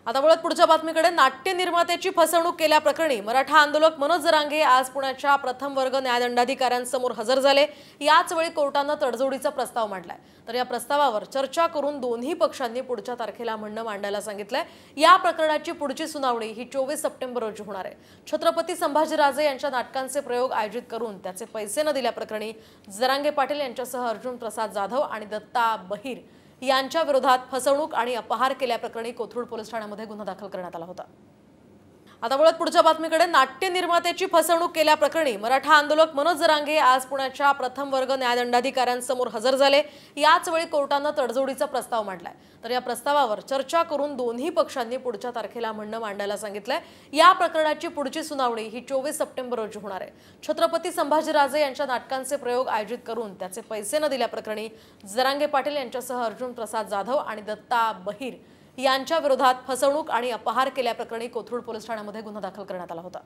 आता वळत पुढच्या बातमीकडे नाट्य निर्मात्याची फसवणूक केल्याप्रकरणी मराठा आंदोलक मनोज जरांगे आज पुण्याच्या प्रथम वर्ग न्यायदंडाधिकाऱ्यांसमोर हजर झाले। याच वेळी कोर्टाने तडजोडीचा प्रस्ताव मांडलाय। तर या प्रस्तावावर चर्चा करून दोन्ही पक्षांनी पुढच्या तारखेला म्हणणं मांडायला सांगितलंय। या प्रकरणाची पुढची सुनावणी ही 24 सप्टेंबर रोजी होणार आहे। छत्रपती संभाजीराजे यांच्या नाटकांचे प्रयोग आयोजित करून त्याचे पैसे न दिल्याप्रकरणी जरांगे पाटील यांच्यासह अर्जुन प्रसाद जाधव आणि दत्ता बहिर यांच्या विरोधात फसवणूक आणि अपहार केल्याप्रकरणी कोथरूड पोलीस ठाण्यामध्ये गुन्हा दाखल करण्यात आला होता। आता वळत पुढच्या बातमीकडे नाट्य निर्मात्याची फसवणूक केल्याप्रकरणी मराठा आंदोलक मनोज जरांगे आज पुण्याच्या प्रथम वर्ग न्यायदंडाधिकाऱ्यांसमोर हजर झाले। याच वेळी कोर्टाने तडजोडीचा प्रस्ताव मांडलाय। तर या प्रस्तावावर चर्चा करून दोन्ही पक्षांनी पुढच्या तारखेला म्हणणं मांडायला सांगितलंय। या प्रकरणाची पुढची सुनावणी ही 24 सप्टेंबर रोजी होणार आहे। छत्रपती संभाजीराजे यांच्या नाटकांचे प्रयोग आयोजित करून त्याचे पैसे न दिल्याप्रकरणी जरांगे पाटील यांच्यासह अर्जुन प्रसाद जाधव आणि दत्ता बहिर यांच्या विरोधात फसवणूक आणि अपहार केल्याप्रकरणी कोथरूड पोलीस ठाण्यामध्ये गुन्हा दाखल करण्यात आला होता।